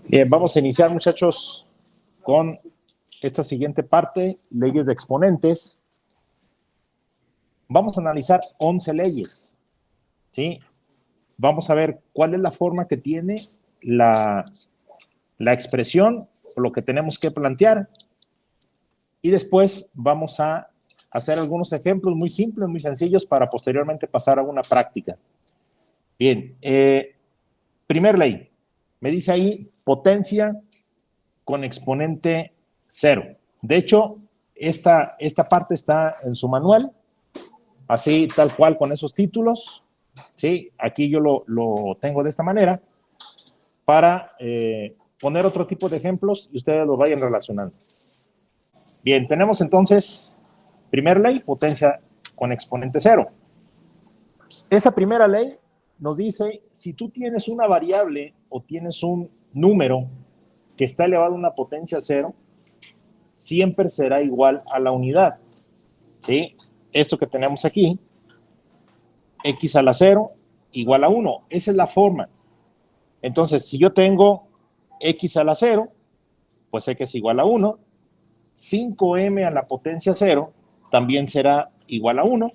Bien, vamos a iniciar, muchachos, con esta siguiente parte, leyes de exponentes. Vamos a analizar 11 leyes, ¿sí? Vamos a ver cuál es la forma que tiene la expresión o lo que tenemos que plantear. Y después vamos a hacer algunos ejemplos muy simples, muy sencillos, para posteriormente pasar a una práctica. Bien, primer ley. Me dice ahí potencia con exponente 0. De hecho, esta parte está en su manual, así tal cual con esos títulos. ¿Sí? Aquí yo lo tengo de esta manera para poner otro tipo de ejemplos y ustedes los vayan relacionando. Bien, tenemos entonces, primer ley, potencia con exponente 0. Esa primera ley nos dice, si tú tienes una variable o tienes un número que está elevado a una potencia 0, siempre será igual a la unidad. ¿Sí? Esto que tenemos aquí, x a la 0 igual a 1. Esa es la forma. Entonces, si yo tengo x a la 0, pues sé que es igual a 1. 5m a la potencia 0 también será igual a 1.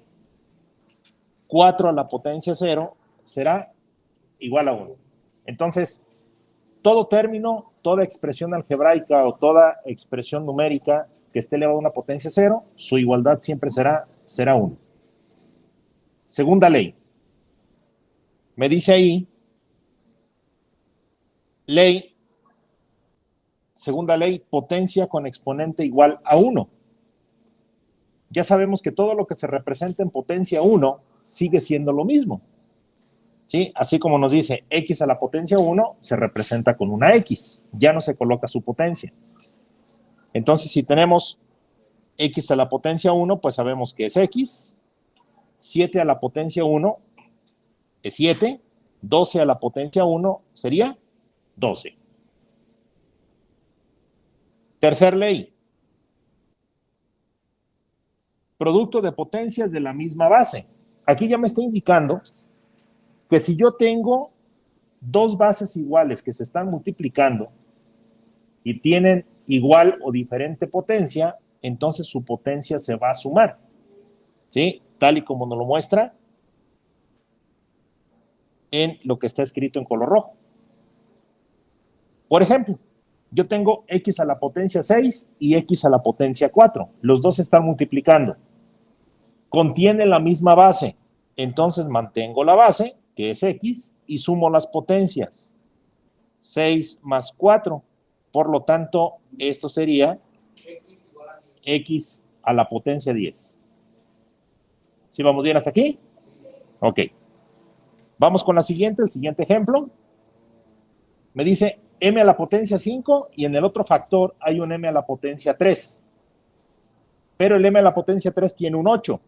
4 a la potencia 0 será igual a 1. Entonces, todo término, toda expresión algebraica o toda expresión numérica que esté elevada a una potencia 0, su igualdad siempre será 1. Segunda ley. Me dice ahí, segunda ley, potencia con exponente igual a 1. Ya sabemos que todo lo que se representa en potencia 1 sigue siendo lo mismo. ¿Sí? Así como nos dice x a la potencia 1 se representa con una x, ya no se coloca su potencia. Entonces, si tenemos x a la potencia 1, pues sabemos que es x. 7 a la potencia 1 es 7. 12 a la potencia 1 sería 12. Tercer ley. Producto de potencias de la misma base. Aquí ya me está indicando que si yo tengo dos bases iguales que se están multiplicando y tienen igual o diferente potencia, entonces su potencia se va a sumar. ¿Sí? Tal y como nos lo muestra en lo que está escrito en color rojo. Por ejemplo, yo tengo x a la potencia 6 y x a la potencia 4. Los dos se están multiplicando. Contienen la misma base. Entonces mantengo la base, que es x, y sumo las potencias. 6 más 4. Por lo tanto, esto sería x a la potencia 10. ¿Sí vamos bien hasta aquí? Ok. Vamos con la siguiente, el siguiente ejemplo. Me dice m a la potencia 5 y en el otro factor hay un m a la potencia 3. Pero el m a la potencia 3 tiene un 8.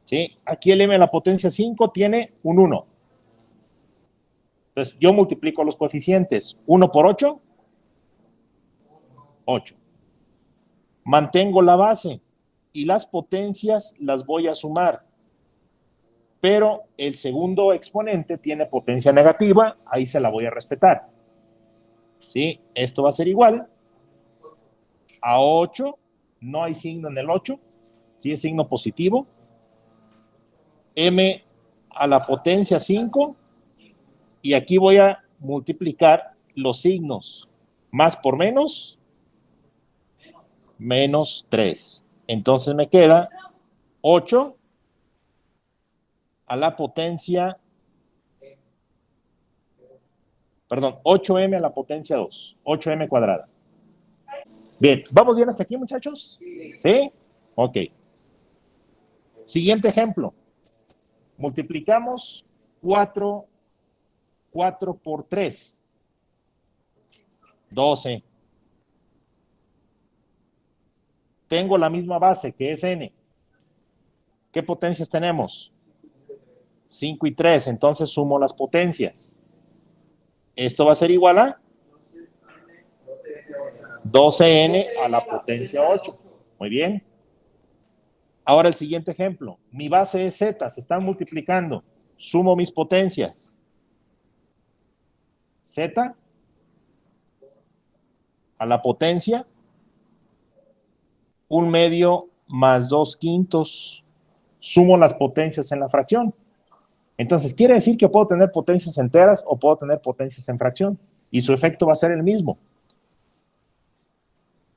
¿Sí? Aquí el m a la potencia 5 tiene un 1. Entonces, yo multiplico los coeficientes. 1 por 8, 8. Mantengo la base y las potencias las voy a sumar. Pero el segundo exponente tiene potencia negativa, ahí se la voy a respetar. ¿Sí? Esto va a ser igual a 8. No hay signo en el 8. Sí es signo positivo. M a la potencia 5. Y aquí voy a multiplicar los signos. Más por menos, menos 3. Entonces me queda 8 a la potencia, 8m a la potencia 2. 8m cuadrada. Bien, ¿vamos bien hasta aquí, muchachos? ¿Sí? Ok. Siguiente ejemplo. Multiplicamos 4 por 3. 12. Tengo la misma base, que es n. ¿Qué potencias tenemos? 5 y 3. Entonces sumo las potencias. Esto va a ser igual a 12n a la potencia 8. Muy bien. Ahora el siguiente ejemplo. Mi base es z, se están multiplicando. Sumo mis potencias. Z a la potencia 1/2 más 2/5. Sumo las potencias en la fracción. Entonces, quiere decir que puedo tener potencias enteras o puedo tener potencias en fracción. Y su efecto va a ser el mismo.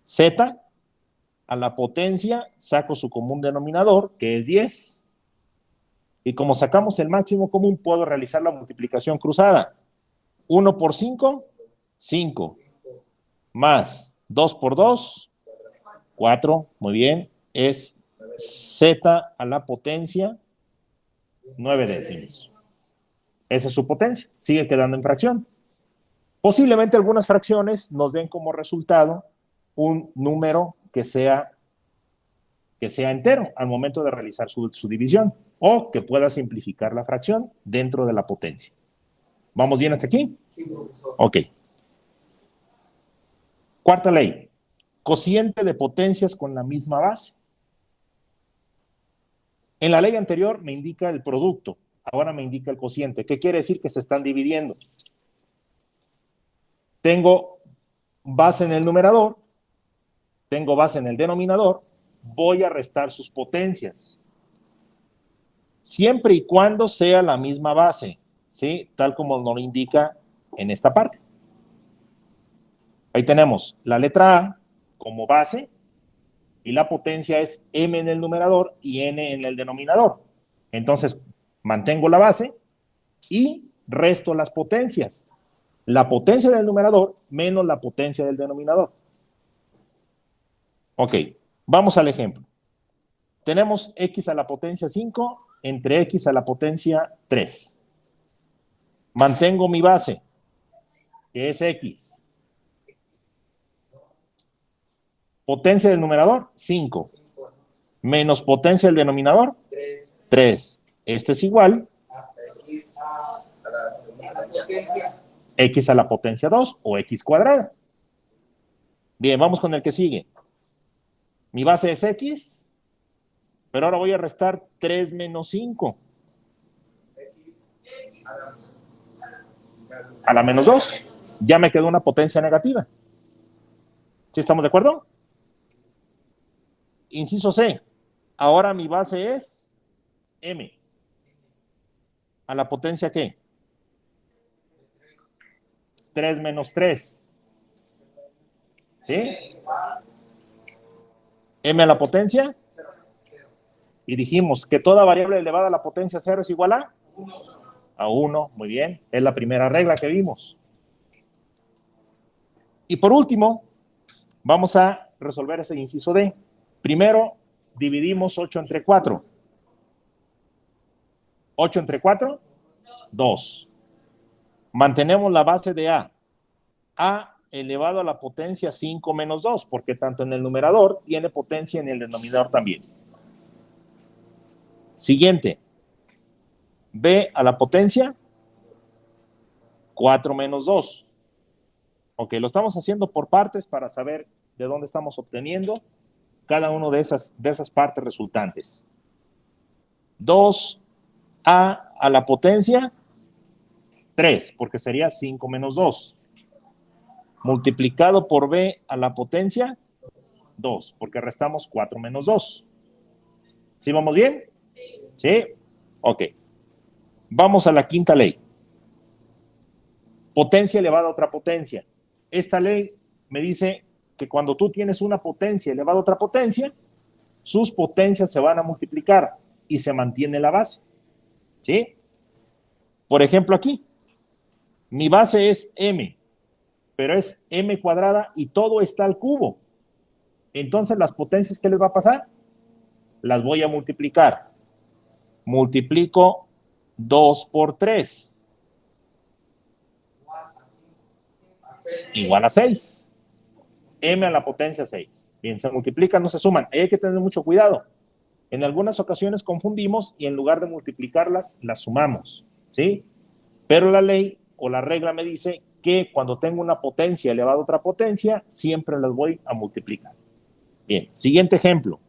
Z a la potencia, saco su común denominador, que es 10. Y como sacamos el máximo común, puedo realizar la multiplicación cruzada. 1 por 5, 5. Más 2 por 2, 4. Muy bien. Es Z a la potencia 9 décimos. Esa es su potencia. Sigue quedando en fracción. Posiblemente algunas fracciones nos den como resultado un número que sea entero al momento de realizar su división, o que pueda simplificar la fracción dentro de la potencia. ¿Vamos bien hasta aquí? Sí, profesor. Ok. Cuarta ley. Cociente de potencias con la misma base. En la ley anterior me indica el producto, ahora me indica el cociente. ¿Qué quiere decir? Que se están dividiendo. Tengo base en el numerador, tengo base en el denominador, voy a restar sus potencias. Siempre y cuando sea la misma base, ¿sí? Tal como nos lo indica en esta parte. Ahí tenemos la letra A como base y la potencia es m en el numerador y n en el denominador. Entonces, mantengo la base y resto las potencias. La potencia del numerador menos la potencia del denominador. Ok, vamos al ejemplo. Tenemos x a la potencia 5 entre x a la potencia 3. Mantengo mi base, que es x. Potencia del numerador, 5. Menos potencia del denominador, 3. Este es igual x a la potencia 2 o x cuadrada. Bien, vamos con el que sigue. Mi base es x, pero ahora voy a restar 3 menos 5. A la menos 2. Ya me quedó una potencia negativa. ¿Sí estamos de acuerdo? Inciso C. Ahora mi base es m. ¿A la potencia qué? 3 menos 3. ¿Sí? M a la potencia. Y dijimos que toda variable elevada a la potencia 0 es igual a 1. Muy bien. Es la primera regla que vimos. Y por último, vamos a resolver ese inciso D. Primero, dividimos 8 entre 4. 8 entre 4, 2. Mantenemos la base de A. A elevado a la potencia 5 menos 2, porque tanto en el numerador tiene potencia en el denominador también. Siguiente. B a la potencia 4 menos 2. Ok, lo estamos haciendo por partes para saber de dónde estamos obteniendo cada una de esas partes resultantes. 2a a la potencia 3, porque sería 5 menos 2. Multiplicado por b a la potencia 2, porque restamos 4 menos 2. ¿Sí vamos bien? ¿Sí? Ok. Vamos a la quinta ley. Potencia elevada a otra potencia. Esta ley me dice que cuando tú tienes una potencia elevada a otra potencia, sus potencias se van a multiplicar y se mantiene la base. ¿Sí? Por ejemplo, aquí, mi base es m, pero es m cuadrada y todo está al cubo. Entonces, las potencias, ¿qué les va a pasar? Las voy a multiplicar. Multiplico 2 por 3. Igual a 6. M a la potencia 6. Bien, se multiplican, no se suman. Hay que tener mucho cuidado. En algunas ocasiones confundimos y en lugar de multiplicarlas, las sumamos. ¿Sí? Pero la ley o la regla me dice que cuando tengo una potencia elevada a otra potencia, siempre las voy a multiplicar. Bien, siguiente ejemplo.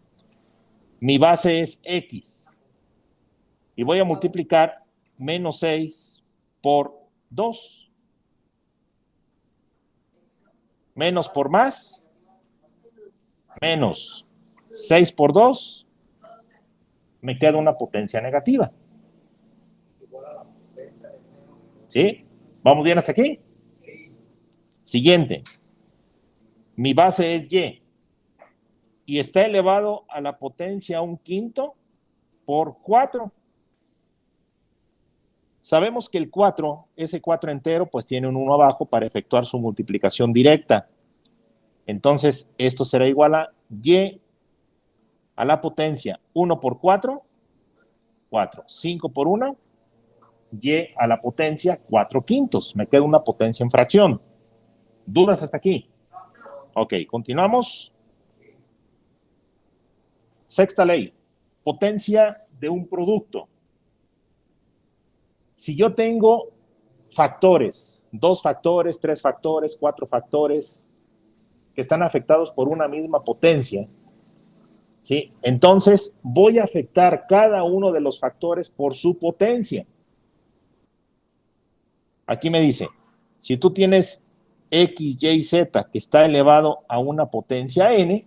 Mi base es x. Y voy a multiplicar menos 6 por 2. Menos por más, menos 6 por 2, me queda una potencia negativa. ¿Sí? ¿Vamos bien hasta aquí? Siguiente. Mi base es y está elevado a la potencia 1/5 por 4. Sabemos que el 4, ese 4 entero, pues tiene un 1 abajo para efectuar su multiplicación directa. Entonces, esto será igual a y a la potencia 1 por 4, 4. 5 por 1, y a la potencia 4/5. Me queda una potencia en fracción. ¿Dudas hasta aquí? Ok, continuamos. Sexta ley. Potencia de un producto. Si yo tengo factores, 2 factores, 3 factores, 4 factores, que están afectados por una misma potencia, ¿sí? Entonces voy a afectar cada uno de los factores por su potencia. Aquí me dice, si tú tienes X, Y, Z que está elevado a una potencia N,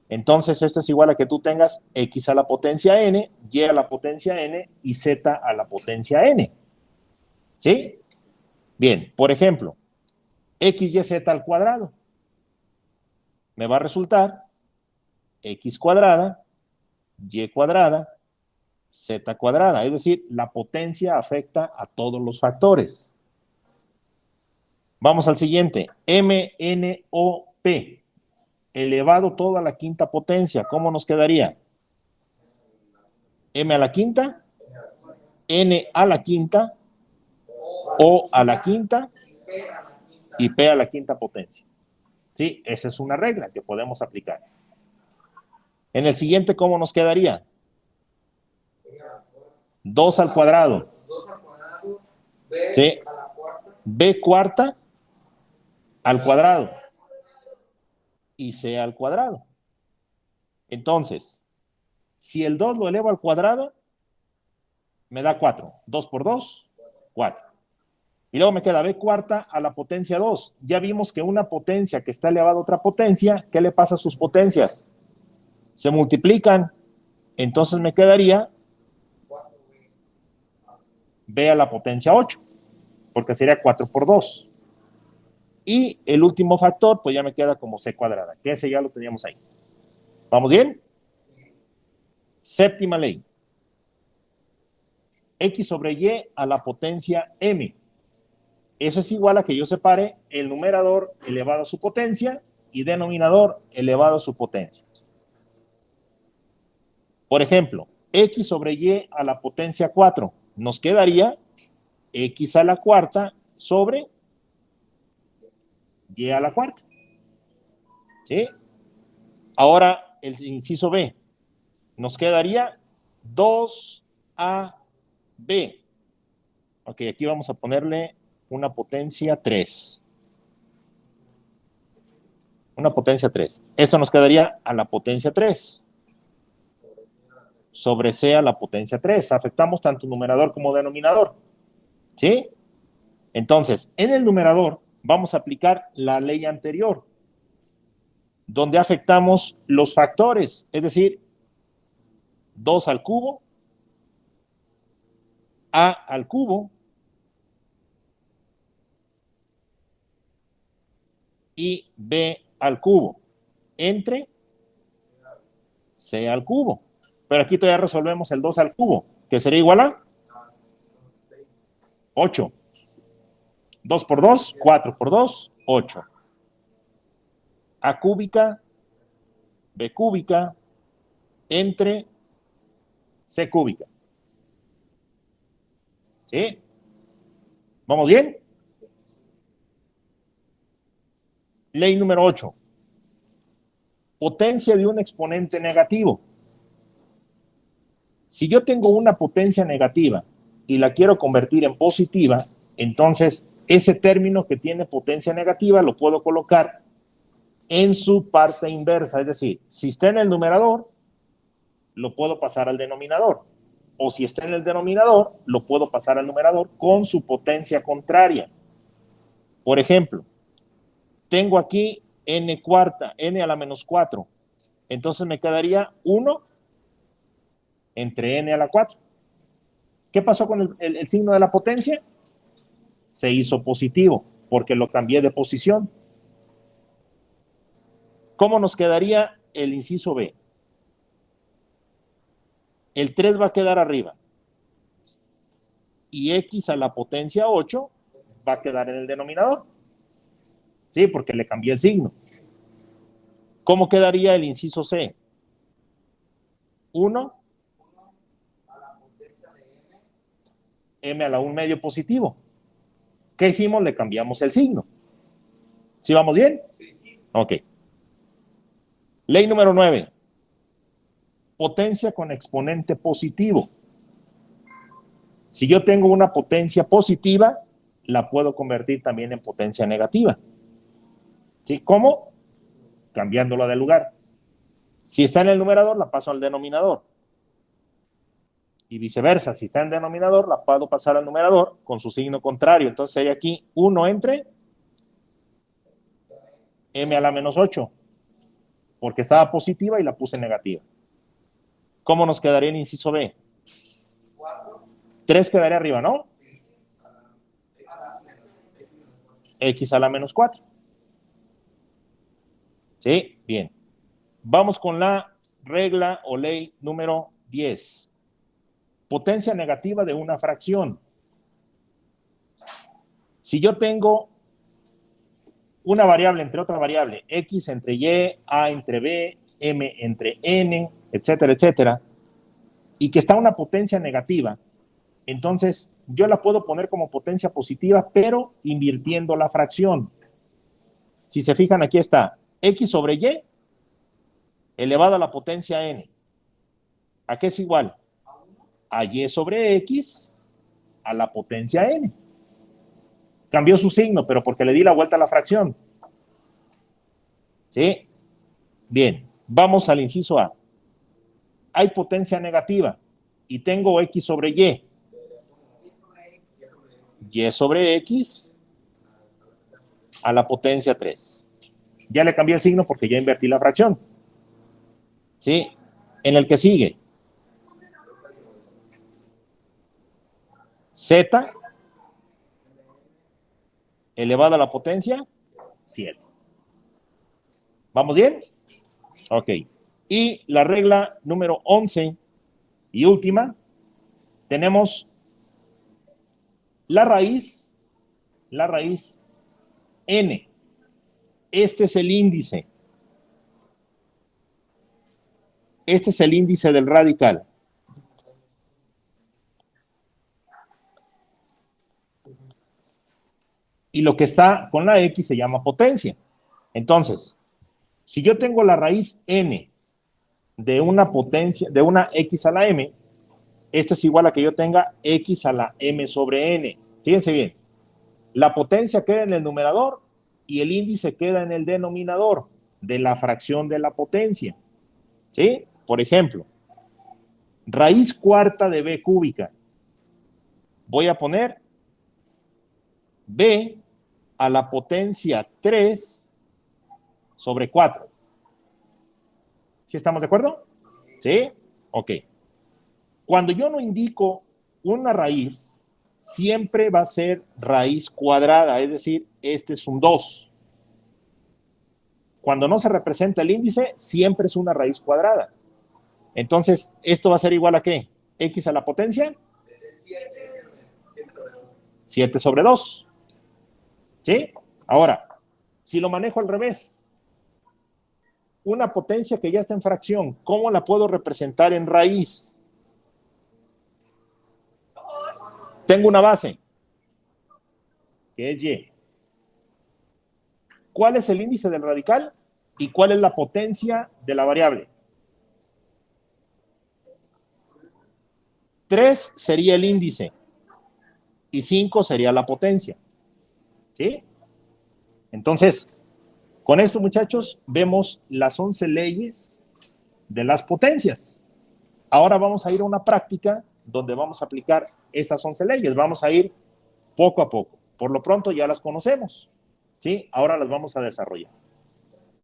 entonces esto es igual a que tú tengas X a la potencia N, Y a la potencia N y Z a la potencia N. ¿Sí? Bien, por ejemplo, X, Y, Z al cuadrado. Me va a resultar X cuadrada, Y cuadrada, Z cuadrada. Es decir, la potencia afecta a todos los factores. Vamos al siguiente. MNOP. Elevado todo a la quinta potencia. ¿Cómo nos quedaría? M a la quinta, N a la quinta, O a la quinta y P a la quinta potencia. Sí, esa es una regla que podemos aplicar. En el siguiente, ¿cómo nos quedaría? 2 al cuadrado. Sí. B cuarta al cuadrado y C al cuadrado. Entonces, si el 2 lo elevo al cuadrado, me da 4. 2 por 2, 4. Y luego me queda B cuarta a la potencia 2. Ya vimos que una potencia que está elevada a otra potencia, ¿qué le pasa a sus potencias? Se multiplican. Entonces me quedaría B a la potencia 8, porque sería 4 por 2. Y el último factor, pues ya me queda como C cuadrada, que ese ya lo teníamos ahí. ¿Vamos bien? Séptima ley. X sobre Y a la potencia M. Eso es igual a que yo separe el numerador elevado a su potencia y denominador elevado a su potencia. Por ejemplo, X sobre Y a la potencia 4. Nos quedaría X a la cuarta sobre Y a la cuarta. ¿Sí? Ahora el inciso B. Nos quedaría 2AB. Ok, aquí vamos a ponerle una potencia 3. Una potencia 3. Esto nos quedaría a la potencia 3. Sobre C a la potencia 3. Afectamos tanto numerador como denominador. ¿Sí? Entonces, en el numerador vamos a aplicar la ley anterior, donde afectamos los factores, es decir, 2 al cubo, A al cubo y B al cubo, entre C al cubo. Pero aquí todavía resolvemos el 2 al cubo, que sería igual a 8. 2 por 2, 4 por 2, 8. A cúbica, B cúbica, entre C cúbica. ¿Sí? ¿Vamos bien? Ley número 8. Potencia de un exponente negativo. Si yo tengo una potencia negativa y la quiero convertir en positiva, entonces ese término que tiene potencia negativa lo puedo colocar en su parte inversa. Es decir, si está en el numerador, lo puedo pasar al denominador. O si está en el denominador, lo puedo pasar al numerador con su potencia contraria. Por ejemplo, Tengo aquí n cuarta, n a la menos 4. Entonces me quedaría 1 entre n a la 4. ¿Qué pasó con el signo de la potencia? Se hizo positivo porque lo cambié de posición. ¿Cómo nos quedaría el inciso B? El 3 va a quedar arriba y x a la potencia 8 va a quedar en el denominador. Sí, porque le cambié el signo. ¿Cómo quedaría el inciso C? 1 m a la 1 medio positivo. ¿Qué hicimos? Le cambiamos el signo. ¿Sí vamos bien? Ok. Ley número 9. Potencia con exponente positivo. Si yo tengo una potencia positiva, la puedo convertir también en potencia negativa. ¿Sí? ¿Cómo? Cambiándola de lugar. Si está en el numerador, la paso al denominador. Y viceversa, si está en denominador, la puedo pasar al numerador con su signo contrario. Entonces hay aquí 1 entre m a la menos 8, porque estaba positiva y la puse negativa. ¿Cómo nos quedaría el inciso B? 3 quedaría arriba, ¿no? X a la menos 4. Sí, bien. Vamos con la regla o ley número 10. Potencia negativa de una fracción. Si yo tengo una variable entre otra variable, x entre y, a entre b, m entre n, etcétera, etcétera, y que está una potencia negativa, entonces yo la puedo poner como potencia positiva, pero invirtiendo la fracción. Si se fijan, aquí está x sobre y elevado a la potencia n. ¿A qué es igual? A y sobre x a la potencia n. Cambió su signo, pero porque le di la vuelta a la fracción. ¿Sí? Bien, vamos al inciso A. Hay potencia negativa y tengo x sobre y. Y sobre x a la potencia 3. Ya le cambié el signo porque ya invertí la fracción. ¿Sí? En el que sigue. Z elevado a la potencia 7. ¿Vamos bien? Ok. Y la regla número 11 y última, tenemos la raíz n. Este es el índice. Este es el índice del radical. Y lo que está con la x se llama potencia. Entonces, si yo tengo la raíz n de una potencia, de una x a la m, esto es igual a que yo tenga x a la m sobre n. Fíjense bien, la potencia queda en el numerador y el índice queda en el denominador de la fracción de la potencia. ¿Sí? Por ejemplo, raíz cuarta de b cúbica. Voy a poner b a la potencia 3 sobre 4. ¿Sí estamos de acuerdo? ¿Sí? Ok. Cuando yo no indico una raíz, siempre va a ser raíz cuadrada, es decir, este es un 2. Cuando no se representa el índice, siempre es una raíz cuadrada. Entonces, ¿esto va a ser igual a qué? ¿X a la potencia? 7 sobre 2. ¿Sí? Ahora, si lo manejo al revés, una potencia que ya está en fracción, ¿cómo la puedo representar en raíz? Tengo una base, que es y. ¿Cuál es el índice del radical? ¿Y cuál es la potencia de la variable? 3 sería el índice y 5 sería la potencia. ¿Sí? Entonces, con esto, muchachos, vemos las 11 leyes de las potencias. Ahora vamos a ir a una práctica donde vamos a aplicar estas 11 leyes. Vamos a ir poco a poco. Por lo pronto ya las conocemos. ¿Sí? Ahora las vamos a desarrollar.